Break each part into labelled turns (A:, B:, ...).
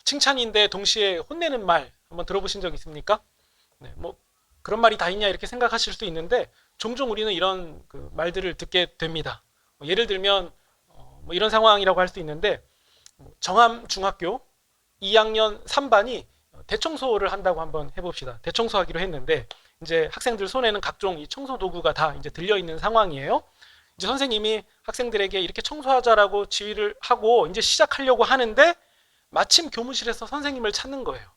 A: 칭찬인데 동시에 혼내는 말 한번 들어보신 적 있습니까? 네, 뭐 그런 말이 다 있냐 이렇게 생각하실 수 있는데 종종 우리는 이런 그 말들을 듣게 됩니다. 예를 들면 뭐 이런 상황이라고 할 수 있는데 정암 중학교 2학년 3반이 대청소를 한다고 한번 해봅시다. 대청소하기로 했는데 이제 학생들 손에는 각종 이 청소 도구가 다 이제 들려 있는 상황이에요. 이제 선생님이 학생들에게 이렇게 청소하자라고 지휘를 하고 이제 시작하려고 하는데 마침 교무실에서 선생님을 찾는 거예요.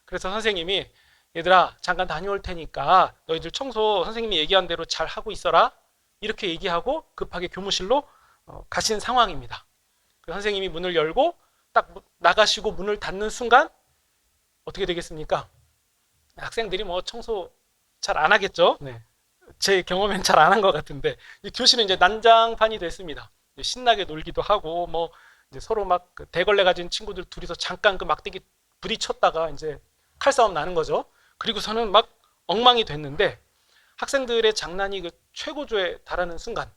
A: 그래서 선생님이 얘들아 잠깐 다녀올 테니까 너희들 청소 선생님이 얘기한 대로 잘 하고 있어라 이렇게 얘기하고 급하게 교무실로 가신 상황입니다. 선생님이 문을 열고 딱 나가시고 문을 닫는 순간 어떻게 되겠습니까? 학생들이 뭐 청소 잘 안 하겠죠? 네. 제 경험엔 잘 안 한 것 같은데 교실은 이제 난장판이 됐습니다. 신나게 놀기도 하고 뭐 이제 서로 막 그 대걸레 가진 친구들 둘이서 잠깐 그 막대기 부딪혔다가 이제 칼싸움 나는 거죠. 그리고서는 막 엉망이 됐는데 학생들의 장난이 그 최고조에 달하는 순간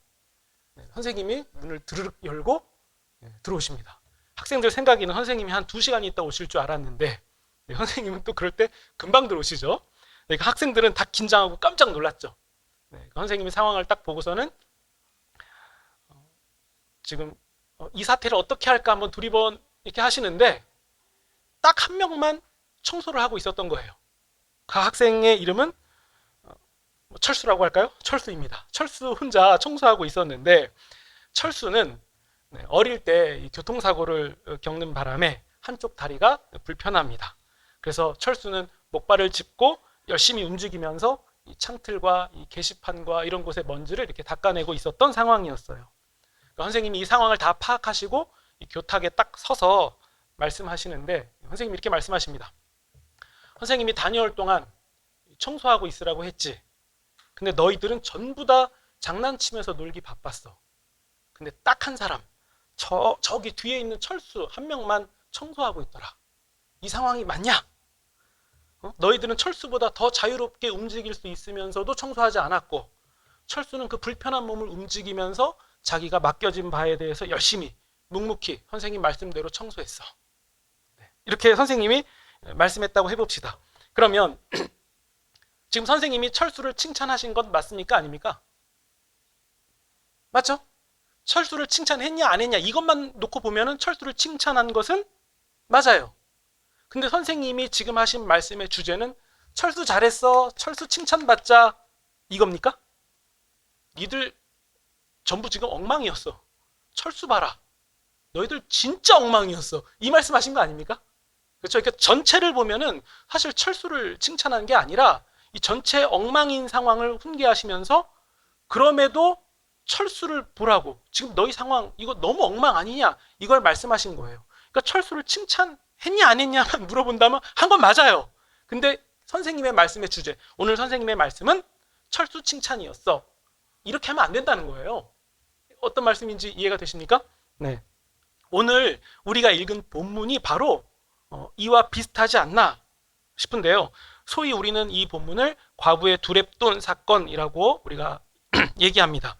A: 선생님이 문을 드르륵 열고 들어오십니다. 학생들 생각에는 선생님이 한 2시간 있다 오실 줄 알았는데 선생님은 또 그럴 때 금방 들어오시죠. 그러니까 학생들은 다 긴장하고 깜짝 놀랐죠. 선생님이 상황을 딱 보고서는 지금 이 사태를 어떻게 할까 한번 두리번 이렇게 하시는데 딱 한 명만 청소를 하고 있었던 거예요. 그 학생의 이름은 철수라고 할까요? 철수입니다. 철수 혼자 청소하고 있었는데 철수는 어릴 때 교통사고를 겪는 바람에 한쪽 다리가 불편합니다. 그래서 철수는 목발을 짚고 열심히 움직이면서 이 창틀과 이 게시판과 이런 곳의 먼지를 이렇게 닦아내고 있었던 상황이었어요. 그러니까 선생님이 이 상황을 다 파악하시고 이 교탁에 딱 서서 말씀하시는데 선생님이 이렇게 말씀하십니다. 선생님이 다녀올 동안 청소하고 있으라고 했지. 근데 너희들은 전부 다 장난치면서 놀기 바빴어. 근데 딱 한 사람, 저기 뒤에 있는 철수 한 명만 청소하고 있더라. 이 상황이 맞냐? 너희들은 철수보다 더 자유롭게 움직일 수 있으면서도 청소하지 않았고 철수는 그 불편한 몸을 움직이면서 자기가 맡겨진 바에 대해서 열심히 묵묵히 선생님 말씀대로 청소했어. 이렇게 선생님이 말씀했다고 해봅시다. 그러면 지금 선생님이 철수를 칭찬하신 건 맞습니까? 아닙니까? 맞죠? 철수를 칭찬했냐 안 했냐 이것만 놓고 보면은 철수를 칭찬한 것은 맞아요. 근데 선생님이 지금 하신 말씀의 주제는 철수 잘했어, 철수 칭찬받자 이겁니까? 니들 전부 지금 엉망이었어. 철수 봐라. 너희들 진짜 엉망이었어. 이 말씀하신 거 아닙니까? 그렇죠? 그러니까 전체를 보면은 사실 철수를 칭찬한 게 아니라 이 전체 엉망인 상황을 훈계하시면서 그럼에도 철수를 보라고 지금 너희 상황 이거 너무 엉망 아니냐 이걸 말씀하신 거예요. 그러니까 철수를 칭찬했냐 안 했냐만 물어본다면 한 건 맞아요. 근데 선생님의 말씀의 주제 오늘 선생님의 말씀은 철수 칭찬이었어. 이렇게 하면 안 된다는 거예요. 어떤 말씀인지 이해가 되십니까? 네. 오늘 우리가 읽은 본문이 바로 이와 비슷하지 않나 싶은데요. 소위 우리는 이 본문을 과부의 두렙돈 사건이라고 우리가 얘기합니다.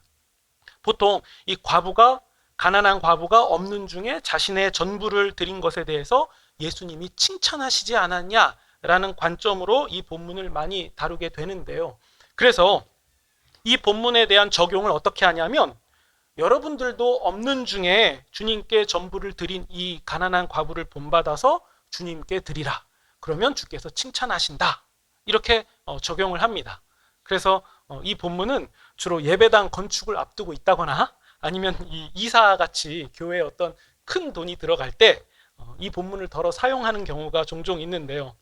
A: 보통 이 과부가 가난한 과부가 없는 중에 자신의 전부를 드린 것에 대해서 예수님이 칭찬하시지 않았냐라는 관점으로 이 본문을 많이 다루게 되는데요. 그래서 이 본문에 대한 적용을 어떻게 하냐면 여러분들도 없는 중에 주님께 전부를 드린 이 가난한 과부를 본받아서 주님께 드리라. 그러면 주께서 칭찬하신다. 이렇게 적용을 합니다. 그래서 이 본문은 주로 예배당 건축을 앞두고 있다거나 아니면 이 이사같이 교회에 어떤 큰 돈이 들어갈 때 이 본문을 덜어 사용하는 경우가 종종 있는데요.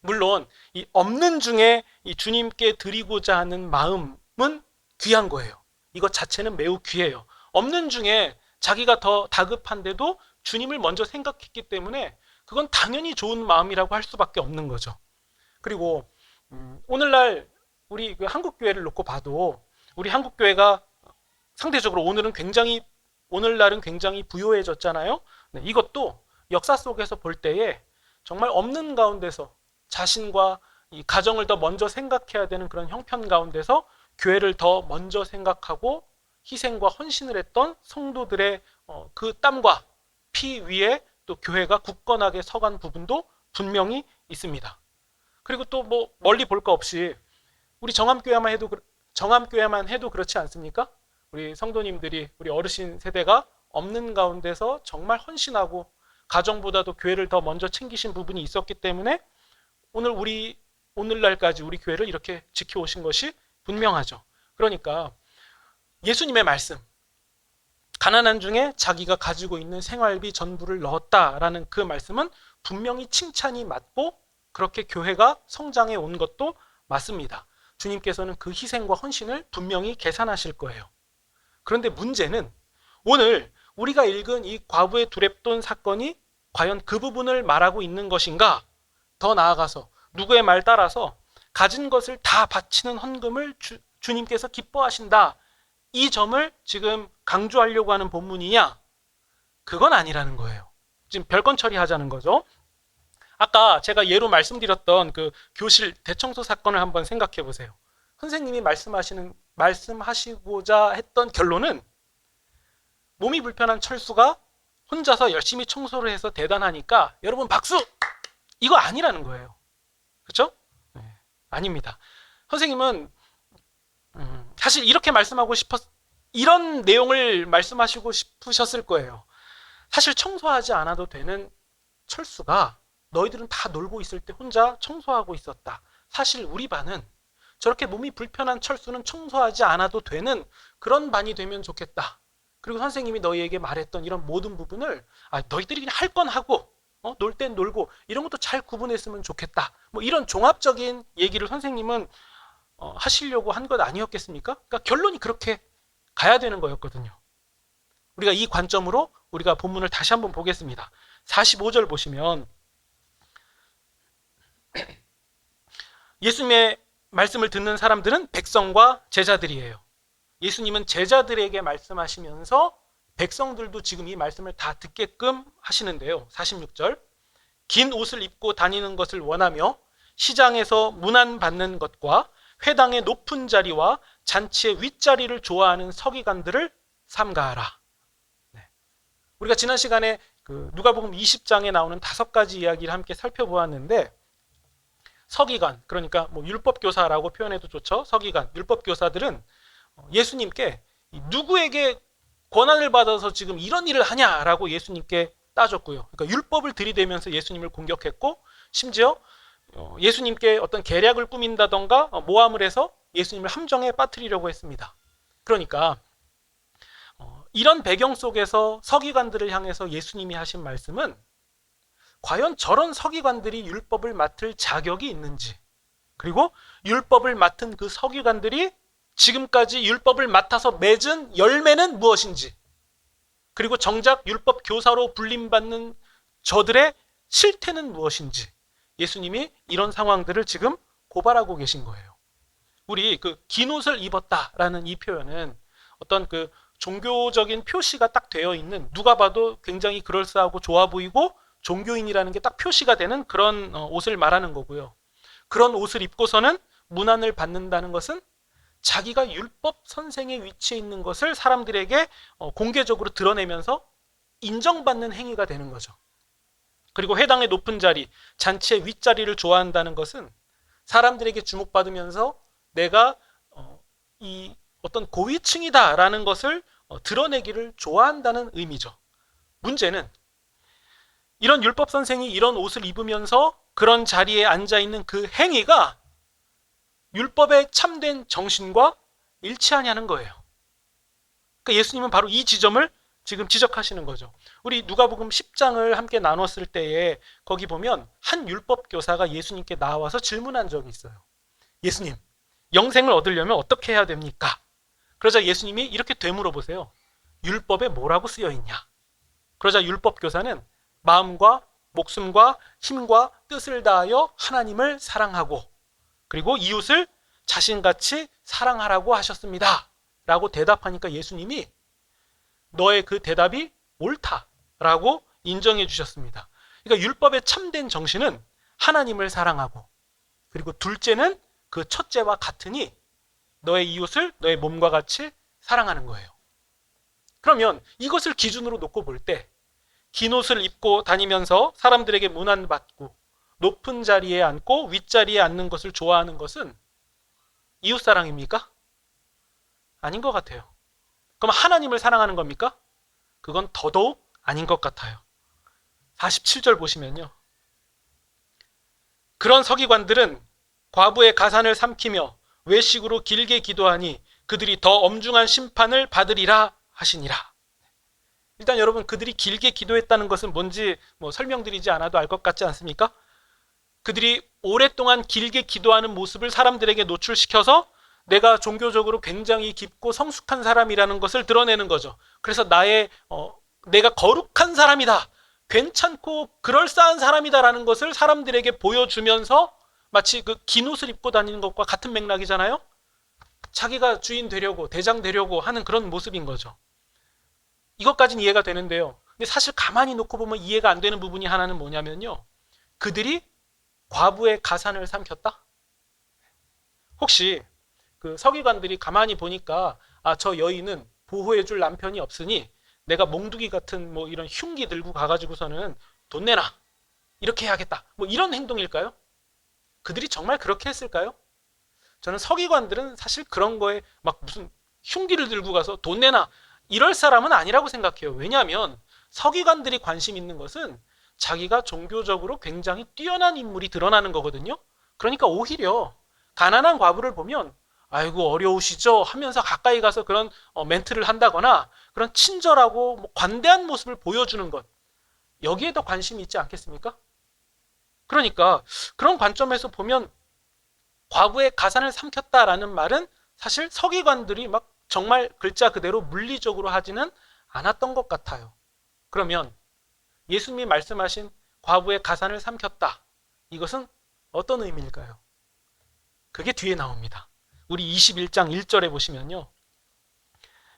A: 물론 이 없는 중에 이 주님께 드리고자 하는 마음은 귀한 거예요. 이것 자체는 매우 귀해요. 없는 중에 자기가 더 다급한데도 주님을 먼저 생각했기 때문에 그건 당연히 좋은 마음이라고 할 수밖에 없는 거죠. 그리고 오늘날 우리 그 한국교회를 놓고 봐도 우리 한국교회가 상대적으로 오늘날은 굉장히 부유해졌잖아요. 네, 이것도 역사 속에서 볼 때에 정말 없는 가운데서 자신과 이 가정을 더 먼저 생각해야 되는 그런 형편 가운데서 교회를 더 먼저 생각하고 희생과 헌신을 했던 성도들의 그 땀과 피 위에 또 교회가 굳건하게 서간 부분도 분명히 있습니다. 그리고 또 뭐 멀리 볼 거 없이 우리 정암교회만 해도 그렇지 않습니까? 우리 성도님들이, 우리 어르신 세대가 없는 가운데서 정말 헌신하고 가정보다도 교회를 더 먼저 챙기신 부분이 있었기 때문에 오늘날까지 우리 교회를 이렇게 지켜오신 것이 분명하죠. 그러니까 예수님의 말씀, 가난한 중에 자기가 가지고 있는 생활비 전부를 넣었다라는 그 말씀은 분명히 칭찬이 맞고 그렇게 교회가 성장해 온 것도 맞습니다. 주님께서는 그 희생과 헌신을 분명히 계산하실 거예요. 그런데 문제는 오늘 우리가 읽은 이 과부의 두렙돈 사건이 과연 그 부분을 말하고 있는 것인가? 더 나아가서 누구의 말 따라서 가진 것을 다 바치는 헌금을 주님께서 기뻐하신다. 이 점을 지금 강조하려고 하는 본문이냐? 그건 아니라는 거예요. 지금 별건 처리하자는 거죠. 아까 제가 예로 말씀드렸던 그 교실 대청소 사건을 한번 생각해 보세요. 선생님이 말씀하시고자 했던 결론은 몸이 불편한 철수가 혼자서 열심히 청소를 해서 대단하니까 여러분 박수! 이거 아니라는 거예요. 그렇죠? 네, 아닙니다. 선생님은 사실 이렇게 이런 내용을 말씀하시고 싶으셨을 거예요. 사실 청소하지 않아도 되는 철수가 너희들은 다 놀고 있을 때 혼자 청소하고 있었다. 사실 우리 반은 저렇게 몸이 불편한 철수는 청소하지 않아도 되는 그런 반이 되면 좋겠다. 그리고 선생님이 너희에게 말했던 이런 모든 부분을 너희들이 그냥 할 건 하고 놀 땐 놀고 이런 것도 잘 구분했으면 좋겠다. 뭐 이런 종합적인 얘기를 선생님은 하시려고 한 것 아니었겠습니까? 그러니까 결론이 그렇게 가야 되는 거였거든요. 우리가 이 관점으로 우리가 본문을 다시 한번 보겠습니다. 45절 보시면 예수님의 말씀을 듣는 사람들은 백성과 제자들이에요. 예수님은 제자들에게 말씀하시면서 백성들도 지금 이 말씀을 다 듣게끔 하시는데요. 46절 긴 옷을 입고 다니는 것을 원하며 시장에서 문안받는 것과 회당의 높은 자리와 잔치의 윗자리를 좋아하는 서기관들을 삼가하라. 네. 우리가 지난 시간에 누가복음 20장에 나오는 5가지 이야기를 함께 살펴보았는데 서기관, 그러니까 뭐 율법교사라고 표현해도 좋죠. 서기관, 율법교사들은 예수님께 누구에게 권한을 받아서 지금 이런 일을 하냐라고 예수님께 따졌고요. 그러니까 율법을 들이대면서 예수님을 공격했고 심지어 예수님께 어떤 계략을 꾸민다던가 모함을 해서 예수님을 함정에 빠뜨리려고 했습니다. 그러니까 이런 배경 속에서 서기관들을 향해서 예수님이 하신 말씀은 과연 저런 서기관들이 율법을 맡을 자격이 있는지, 그리고 율법을 맡은 그 서기관들이 지금까지 율법을 맡아서 맺은 열매는 무엇인지, 그리고 정작 율법 교사로 불림받는 저들의 실태는 무엇인지 예수님이 이런 상황들을 지금 고발하고 계신 거예요. 우리 긴 옷을 입었다라는 이 표현은 어떤 종교적인 표시가 딱 되어 있는, 누가 봐도 굉장히 그럴싸하고 좋아 보이고 종교인이라는 게 딱 표시가 되는 그런 옷을 말하는 거고요. 그런 옷을 입고서는 문안을 받는다는 것은 자기가 율법 선생의 위치에 있는 것을 사람들에게 공개적으로 드러내면서 인정받는 행위가 되는 거죠. 그리고 회당의 높은 자리, 잔치의 윗자리를 좋아한다는 것은 사람들에게 주목받으면서 내가 이 어떤 고위층이다라는 것을 드러내기를 좋아한다는 의미죠. 문제는 이런 율법 선생이 이런 옷을 입으면서 그런 자리에 앉아 있는 그 행위가 율법의 참된 정신과 일치하냐는 거예요. 그러니까 예수님은 바로 이 지점을 지금 지적하시는 거죠. 우리 누가복음 10장을 함께 나눴을 때에 거기 보면 한 율법 교사가 예수님께 나와서 질문한 적이 있어요. 예수님, 영생을 얻으려면 어떻게 해야 됩니까? 그러자 예수님이 이렇게 되물어 보세요. 율법에 뭐라고 쓰여 있냐? 그러자 율법 교사는 마음과 목숨과 힘과 뜻을 다하여 하나님을 사랑하고 그리고 이웃을 자신같이 사랑하라고 하셨습니다. 라고 대답하니까 예수님이 너의 그 대답이 옳다라고 인정해 주셨습니다. 그러니까 율법의 참된 정신은 하나님을 사랑하고 그리고 둘째는 그 첫째와 같으니 너의 이웃을 너의 몸과 같이 사랑하는 거예요. 그러면 이것을 기준으로 놓고 볼 때 긴 옷을 입고 다니면서 사람들에게 문안받고 높은 자리에 앉고 윗자리에 앉는 것을 좋아하는 것은 이웃사랑입니까? 아닌 것 같아요. 그럼 하나님을 사랑하는 겁니까? 그건 더더욱 아닌 것 같아요. 47절 보시면요. 그런 서기관들은 과부의 가산을 삼키며 외식으로 길게 기도하니 그들이 더 엄중한 심판을 받으리라 하시니라. 일단 여러분, 그들이 길게 기도했다는 것은 뭔지 설명드리지 않아도 알 것 같지 않습니까? 그들이 오랫동안 길게 기도하는 모습을 사람들에게 노출시켜서 내가 종교적으로 굉장히 깊고 성숙한 사람이라는 것을 드러내는 거죠. 그래서 내가 거룩한 사람이다, 괜찮고 그럴싸한 사람이다라는 것을 사람들에게 보여주면서 마치 그 긴 옷을 입고 다니는 것과 같은 맥락이잖아요. 자기가 주인 되려고, 대장 되려고 하는 그런 모습인 거죠. 이것까지는 이해가 되는데요. 근데 사실 가만히 놓고 보면 이해가 안 되는 부분이 하나는 뭐냐면요. 그들이 과부의 가산을 삼켰다? 혹시 그 서기관들이 가만히 보니까 저 여인은 보호해줄 남편이 없으니 내가 몽두기 같은 이런 흉기 들고 가가지고서는 돈 내놔, 이렇게 해야겠다, 이런 행동일까요? 그들이 정말 그렇게 했을까요? 저는 서기관들은 사실 그런 거에 막 무슨 흉기를 들고 가서 돈 내놔 이럴 사람은 아니라고 생각해요. 왜냐하면 서기관들이 관심 있는 것은 자기가 종교적으로 굉장히 뛰어난 인물이 드러나는 거거든요. 그러니까 오히려 가난한 과부를 보면 아이고 어려우시죠 하면서 가까이 가서 그런 멘트를 한다거나 그런 친절하고 관대한 모습을 보여주는 것, 여기에 더 관심이 있지 않겠습니까? 그러니까 그런 관점에서 보면 과부의 가산을 삼켰다라는 말은 사실 서기관들이 막 정말 글자 그대로 물리적으로 하지는 않았던 것 같아요. 그러면 예수님이 말씀하신 과부의 가산을 삼켰다, 이것은 어떤 의미일까요? 그게 뒤에 나옵니다. 우리 21장 1절에 보시면요.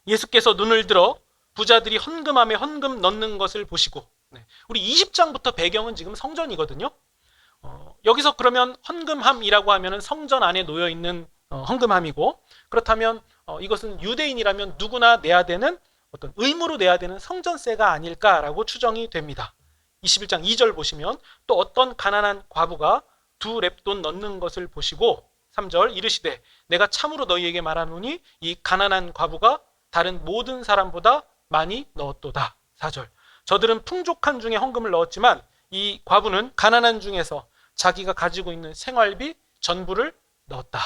A: 예수께서 눈을 들어 부자들이 헌금함에 헌금 넣는 것을 보시고, 우리 20장부터 배경은 지금 성전이거든요. 여기서 그러면 헌금함이라고 하면 성전 안에 놓여 있는 헌금함이고, 그렇다면 이것은 유대인이라면 누구나 내야 되는 어떤 의무로 내야 되는 성전세가 아닐까라고 추정이 됩니다. 21장 2절 보시면 또 어떤 가난한 과부가 2렙돈 넣는 것을 보시고 3절 이르시되 내가 참으로 너희에게 말하노니 이 가난한 과부가 다른 모든 사람보다 많이 넣었도다. 4절 저들은 풍족한 중에 헌금을 넣었지만 이 과부는 가난한 중에서 자기가 가지고 있는 생활비 전부를 넣었다.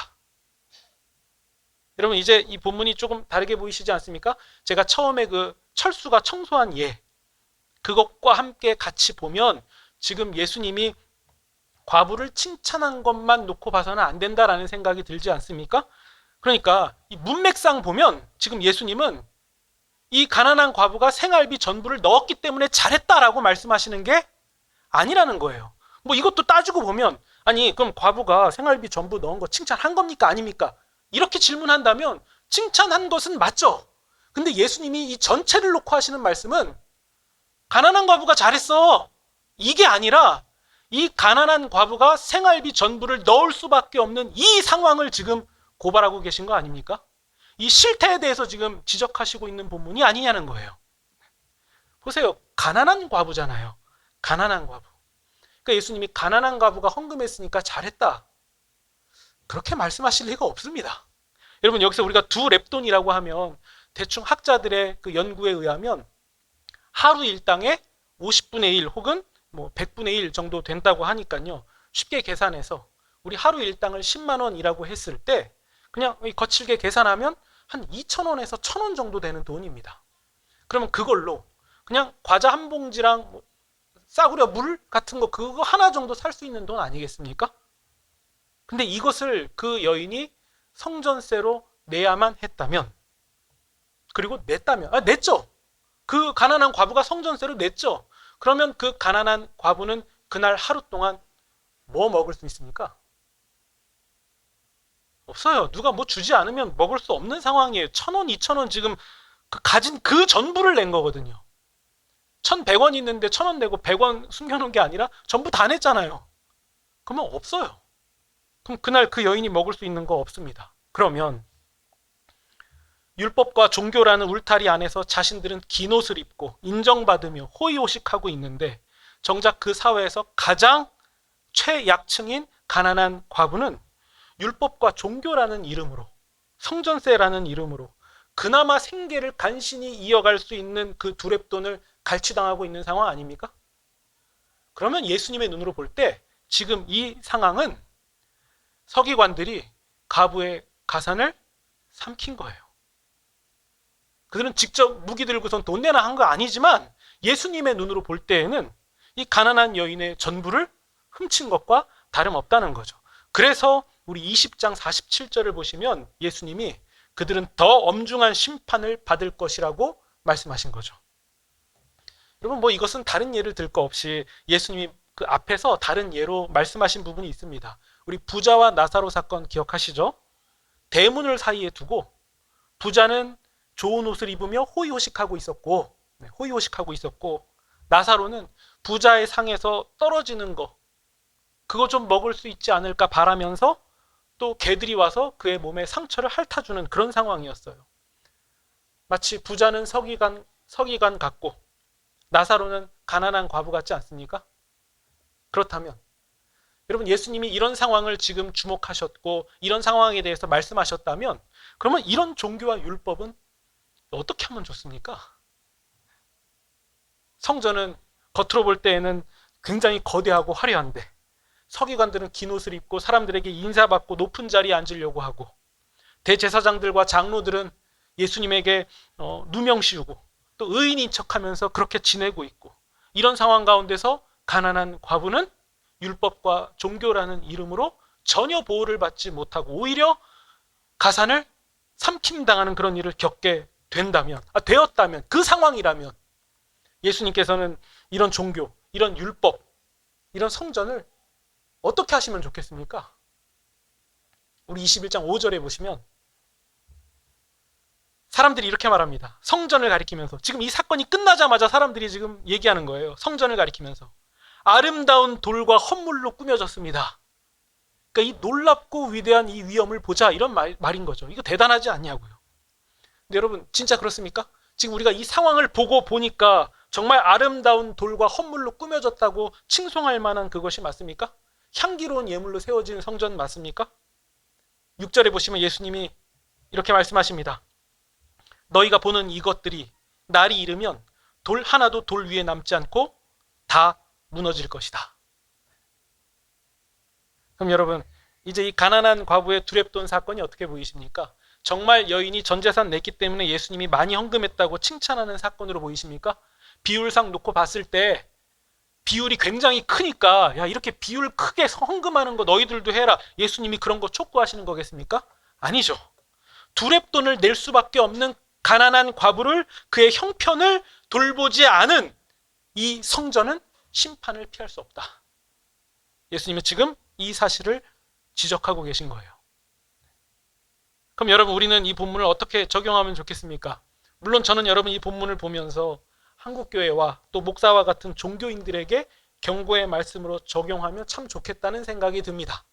A: 여러분, 이제 이 본문이 조금 다르게 보이시지 않습니까? 제가 처음에 그 철수가 청소한 예, 그것과 함께 같이 보면 지금 예수님이 과부를 칭찬한 것만 놓고 봐서는 안 된다라는 생각이 들지 않습니까? 그러니까 이 문맥상 보면 지금 예수님은 이 가난한 과부가 생활비 전부를 넣었기 때문에 잘했다라고 말씀하시는 게 아니라는 거예요. 이것도 따지고 보면 아니 그럼 과부가 생활비 전부 넣은 거 칭찬한 겁니까 아닙니까? 이렇게 질문한다면 칭찬한 것은 맞죠. 근데 예수님이 이 전체를 놓고 하시는 말씀은 가난한 과부가 잘했어, 이게 아니라 이 가난한 과부가 생활비 전부를 넣을 수밖에 없는 이 상황을 지금 고발하고 계신 거 아닙니까? 이 실태에 대해서 지금 지적하시고 있는 본문이 아니냐는 거예요. 보세요. 가난한 과부잖아요. 가난한 과부. 그러니까 예수님이 가난한 과부가 헌금했으니까 잘했다, 그렇게 말씀하실 리가 없습니다. 여러분, 여기서 우리가 2렙돈이라고 하면 대충 학자들의 그 연구에 의하면 하루 일당의 50분의 1 혹은 100분의 1 정도 된다고 하니까요. 쉽게 계산해서 우리 하루 일당을 10만 원이라고 했을 때 그냥 거칠게 계산하면 한 2,000원에서 1,000원 정도 되는 돈입니다. 그러면 그걸로 그냥 과자 한 봉지랑 싸구려 물 같은 거 그거 하나 정도 살 수 있는 돈 아니겠습니까? 근데 이것을 그 여인이 성전세로 내야만 했다면, 그리고 냈다면, 냈죠. 그 가난한 과부가 성전세로 냈죠. 그러면 그 가난한 과부는 그날 하루 동안 뭐 먹을 수 있습니까? 없어요. 누가 주지 않으면 먹을 수 없는 상황이에요. 1,000원, 2,000원 지금 가진 그 전부를 낸 거거든요. 1,100원 있는데 1,000원 내고 100원 숨겨놓은 게 아니라 전부 다 냈잖아요. 그러면 없어요. 그럼 그날 그 여인이 먹을 수 있는 거 없습니다. 그러면 율법과 종교라는 울타리 안에서 자신들은 긴 옷을 입고 인정받으며 호의호식하고 있는데 정작 그 사회에서 가장 최약층인 가난한 과부는 율법과 종교라는 이름으로, 성전세라는 이름으로 그나마 생계를 간신히 이어갈 수 있는 그 두렙돈을 갈취당하고 있는 상황 아닙니까? 그러면 예수님의 눈으로 볼 때 지금 이 상황은 서기관들이 가부의 가산을 삼킨 거예요. 그들은 직접 무기 들고선 돈 내나 한 거 아니지만 예수님의 눈으로 볼 때에는 이 가난한 여인의 전부를 훔친 것과 다름없다는 거죠. 그래서 우리 20장 47절을 보시면 예수님이 그들은 더 엄중한 심판을 받을 것이라고 말씀하신 거죠. 여러분, 뭐 이것은 다른 예를 들 거 없이 예수님이 그 앞에서 다른 예로 말씀하신 부분이 있습니다. 우리 부자와 나사로 사건 기억하시죠? 대문을 사이에 두고 부자는 좋은 옷을 입으며 호의호식하고 있었고, 나사로는 부자의 상에서 떨어지는 거, 그거 좀 먹을 수 있지 않을까 바라면서 또 개들이 와서 그의 몸에 상처를 핥아주는 그런 상황이었어요. 마치 부자는 서기관 같고 나사로는 가난한 과부 같지 않습니까? 그렇다면 여러분, 예수님이 이런 상황을 지금 주목하셨고 이런 상황에 대해서 말씀하셨다면 그러면 이런 종교와 율법은 어떻게 하면 좋습니까? 성전은 겉으로 볼 때에는 굉장히 거대하고 화려한데 서기관들은 긴 옷을 입고 사람들에게 인사받고 높은 자리에 앉으려고 하고 대제사장들과 장로들은 예수님에게 누명 씌우고 또 의인인 척하면서 그렇게 지내고 있고, 이런 상황 가운데서 가난한 과부는 율법과 종교라는 이름으로 전혀 보호를 받지 못하고 오히려 가산을 삼킴당하는 그런 일을 겪게 되었다면, 그 상황이라면 예수님께서는 이런 종교, 이런 율법, 이런 성전을 어떻게 하시면 좋겠습니까? 우리 21장 5절에 보시면 사람들이 이렇게 말합니다. 성전을 가리키면서, 지금 이 사건이 끝나자마자 사람들이 지금 얘기하는 거예요. 성전을 가리키면서 아름다운 돌과 헌물로 꾸며졌습니다. 그러니까 이 놀랍고 위대한 이 위엄을 보자, 이런 말인 거죠. 이거 대단하지 않냐고요. 근데 여러분, 진짜 그렇습니까? 지금 우리가 이 상황을 보니까 정말 아름다운 돌과 헌물로 꾸며졌다고 칭송할 만한 그것이 맞습니까? 향기로운 예물로 세워진 성전 맞습니까? 6절에 보시면 예수님이 이렇게 말씀하십니다. 너희가 보는 이것들이 날이 이르면 돌 하나도 돌 위에 남지 않고 다 무너질 것이다. 그럼 여러분, 이제 이 가난한 과부의 두렙돈 사건이 어떻게 보이십니까? 정말 여인이 전 재산 냈기 때문에 예수님이 많이 헌금했다고 칭찬하는 사건으로 보이십니까? 비율상 놓고 봤을 때 비율이 굉장히 크니까 야, 이렇게 비율 크게 헌금하는 거 너희들도 해라, 예수님이 그런 거 촉구하시는 거겠습니까? 아니죠. 두렙돈을 낼 수밖에 없는 가난한 과부를, 그의 형편을 돌보지 않은 이 성전은 심판을 피할 수 없다. 예수님은 지금 이 사실을 지적하고 계신 거예요. 그럼 여러분, 우리는 이 본문을 어떻게 적용하면 좋겠습니까? 물론 저는 여러분 이 본문을 보면서 한국교회와 또 목사와 같은 종교인들에게 경고의 말씀으로 적용하면 참 좋겠다는 생각이 듭니다.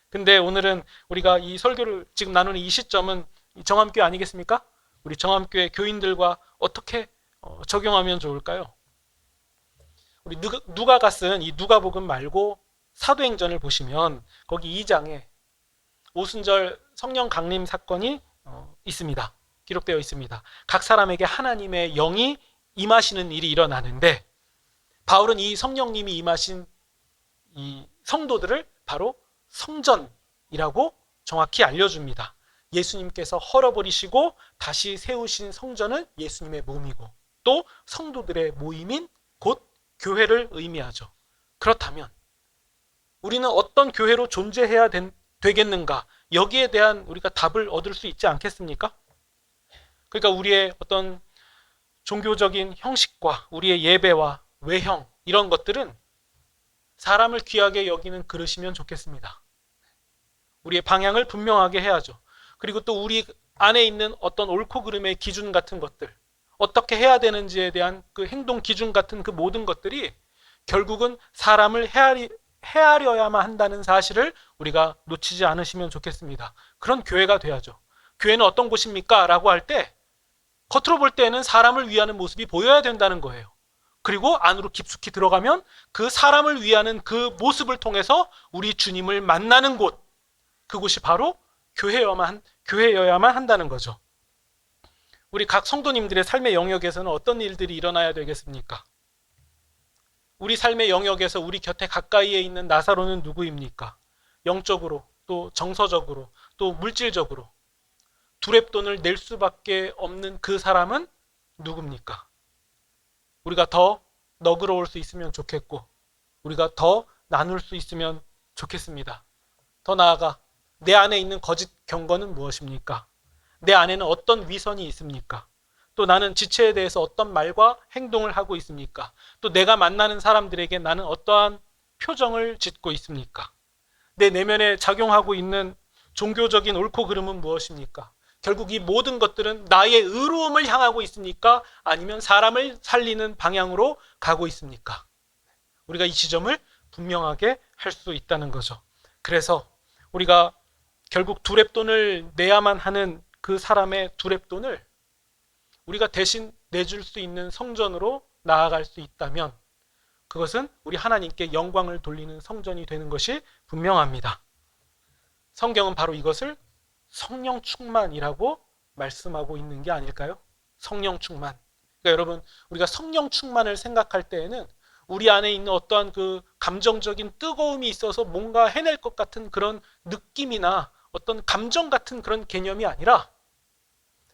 A: 근데 오늘은 우리가 이 설교를 지금 나누는 이 시점은 정함교회 아니겠습니까? 우리 정함교회 교인들과 어떻게 적용하면 좋을까요? 우리 누가가 쓴 이 누가복음 말고 사도행전을 보시면 거기 2장에 오순절 성령 강림 사건이 있습니다. 기록되어 있습니다. 각 사람에게 하나님의 영이 임하시는 일이 일어나는데 바울은 이 성령님이 임하신 이 성도들을 바로 성전이라고 정확히 알려줍니다. 예수님께서 헐어버리시고 다시 세우신 성전은 예수님의 몸이고 또 성도들의 모임인 곧 교회를 의미하죠. 그렇다면 우리는 어떤 교회로 존재해야 되겠는가? 여기에 대한 우리가 답을 얻을 수 있지 않겠습니까? 그러니까 우리의 어떤 종교적인 형식과 우리의 예배와 외형, 이런 것들은 사람을 귀하게 여기는 그릇이면 좋겠습니다. 우리의 방향을 분명하게 해야죠. 그리고 또 우리 안에 있는 어떤 옳고 그름의 기준 같은 것들, 어떻게 해야 되는지에 대한 그 행동 기준 같은 그 모든 것들이 결국은 사람을 헤아려야만 한다는 사실을 우리가 놓치지 않으시면 좋겠습니다. 그런 교회가 돼야죠. 교회는 어떤 곳입니까? 라고 할 때 겉으로 볼 때는 사람을 위하는 모습이 보여야 된다는 거예요. 그리고 안으로 깊숙이 들어가면 그 사람을 위하는 그 모습을 통해서 우리 주님을 만나는 곳, 그곳이 바로 교회여야만 한다는 거죠. 우리 각 성도님들의 삶의 영역에서는 어떤 일들이 일어나야 되겠습니까? 우리 삶의 영역에서 우리 곁에 가까이에 있는 나사로는 누구입니까? 영적으로, 또 정서적으로, 또 물질적으로 두렙돈을 낼 수밖에 없는 그 사람은 누굽니까? 우리가 더 너그러울 수 있으면 좋겠고, 우리가 더 나눌 수 있으면 좋겠습니다. 더 나아가 내 안에 있는 거짓 경건은 무엇입니까? 내 안에는 어떤 위선이 있습니까? 또 나는 지체에 대해서 어떤 말과 행동을 하고 있습니까? 또 내가 만나는 사람들에게 나는 어떠한 표정을 짓고 있습니까? 내 내면에 작용하고 있는 종교적인 옳고 그름은 무엇입니까? 결국 이 모든 것들은 나의 의로움을 향하고 있습니까? 아니면 사람을 살리는 방향으로 가고 있습니까? 우리가 이 지점을 분명하게 할 수 있다는 거죠. 그래서 우리가 결국 두렙돈을 내야만 하는 그 사람의 두렙돈을 우리가 대신 내줄 수 있는 성전으로 나아갈 수 있다면 그것은 우리 하나님께 영광을 돌리는 성전이 되는 것이 분명합니다. 성경은 바로 이것을 성령 충만이라고 말씀하고 있는 게 아닐까요? 성령 충만. 그러니까 여러분, 우리가 성령 충만을 생각할 때에는 우리 안에 있는 어떠한 그 감정적인 뜨거움이 있어서 뭔가 해낼 것 같은 그런 느낌이나 어떤 감정 같은 그런 개념이 아니라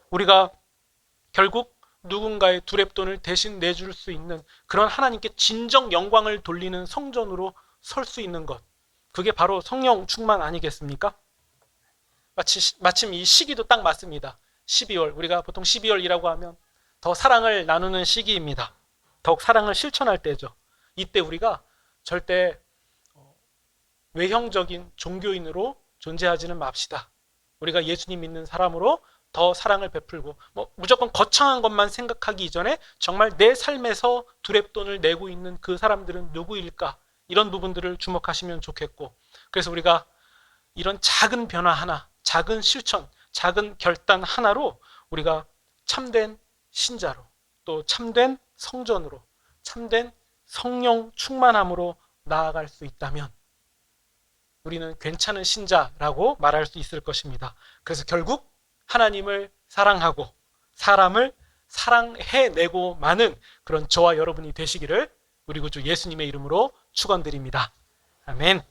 A: 우리가 결국 누군가의 두렙돈을 대신 내줄 수 있는 그런 하나님께 진정 영광을 돌리는 성전으로 설 수 있는 것, 그게 바로 성령 충만 아니겠습니까? 마침 이 시기도 딱 맞습니다. 12월, 우리가 보통 12월이라고 하면 더 사랑을 나누는 시기입니다. 더욱 사랑을 실천할 때죠. 이때 우리가 절대 외형적인 종교인으로 존재하지는 맙시다. 우리가 예수님 믿는 사람으로 더 사랑을 베풀고 무조건 거창한 것만 생각하기 이전에 정말 내 삶에서 두렙돈을 내고 있는 그 사람들은 누구일까? 이런 부분들을 주목하시면 좋겠고, 그래서 우리가 이런 작은 변화 하나, 작은 실천, 작은 결단 하나로 우리가 참된 신자로, 또 참된 성전으로, 참된 성령 충만함으로 나아갈 수 있다면 우리는 괜찮은 신자라고 말할 수 있을 것입니다. 그래서 결국 하나님을 사랑하고 사람을 사랑해내고 마는 그런 저와 여러분이 되시기를 우리 구주 예수님의 이름으로 축원드립니다. 아멘.